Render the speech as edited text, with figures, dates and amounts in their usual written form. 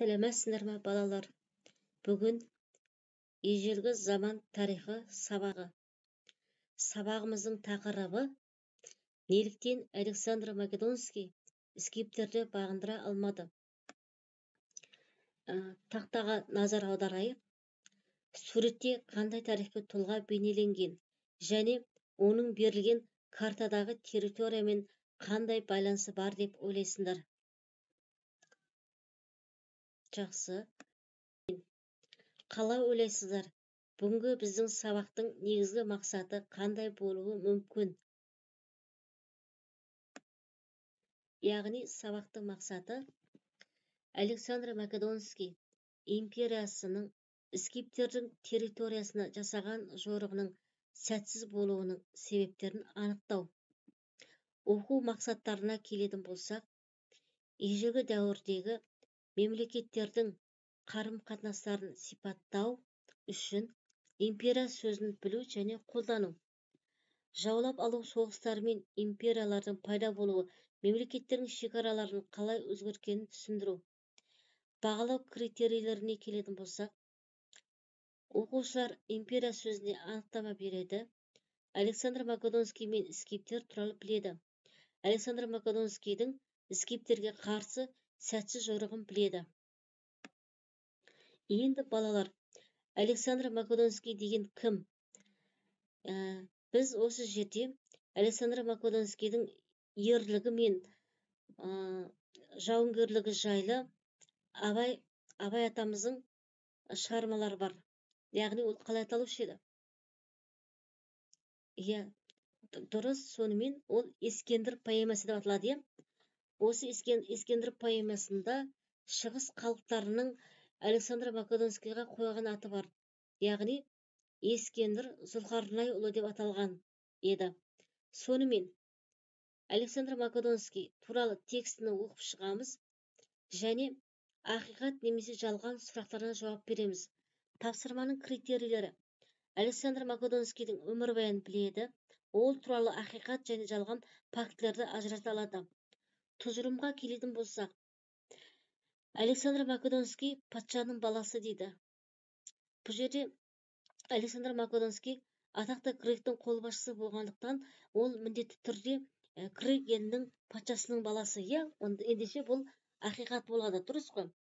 Сәлеметсіздер ме, балалар? Бүгін ежелгі заман тарихы сабағы. Сабағымыздың тақырыбы неліктен Александр Македонский скиптерді бағындыра алмады? Тақтаға назар аударайық. Суретте қандай тарихи тұлға бейнеленген және оның берілген картадағы территориямен қандай байланысы бар деп ойлайсыңдар? Жақсы. Қалай ойлайсыздар? Бүгінгі біздің сабақтың негізгі мақсаты қандай болуы мүмкін? Яғни сабақтың мақсаты Александр Македонский империясының скиптердің территориясына жасаған жорығының сәтсіз болуының себептерін анықтау. Оқу мақсаттарына келетін болсақ, ежелгі дәуірдегі мемлекеттердің қарым-қатынастарын сипаттау үшін империя сөзін білу және қолдану. Жаулап алу соғыстары мен империялардың пайда болуы мемлекеттердің шекараларын қалай өзгерткенін түсіндіру. Бағалау критерийлеріне келетін болсақ, оқушылар империя сөзіне анықтама береді. Александр Македонский мен скиптер туралы біледі. Александр Македонскийдің скиптерге қарсы сәтсіз жорығын біледі. Енді балалар, Александр Македонский деген кім? Біз осы жерде Александр Македонскийдің ерлігі мен жауынгерлігі жайлы Абай атамыздың шығармалары бар. Яғни ол қалай аталушы еді? Дұрыс, сонымен ол Ескендір поэмасы деп аталады. Осы Ескендір поэмасында шығыс халықтарының Александр Македонскийға қойған аты бар. Яғни Ескендір Зұлқарнайұлы деп аталған еді. Сонымен Александр Македонский туралы текстіні оқып шығамыз және ақиқат немесе жалған сұрақтарына жауап береміз. Тапсырманың критерийлері: Александр Македонскийдің өмірбаянын біледі, ол туралы ақиқат және жалған фактілерді ажырата алады. Тұжырымға келетін болсақ, Александр Македонский патшаның баласы дейді. Бұл жерде Александр Македонский атақты гректің қолбасшысы болғандықтан, ол міндетті түрде грек елінің патшасының баласы. Ендеше бұл ақиқат болады, дұрыс қой?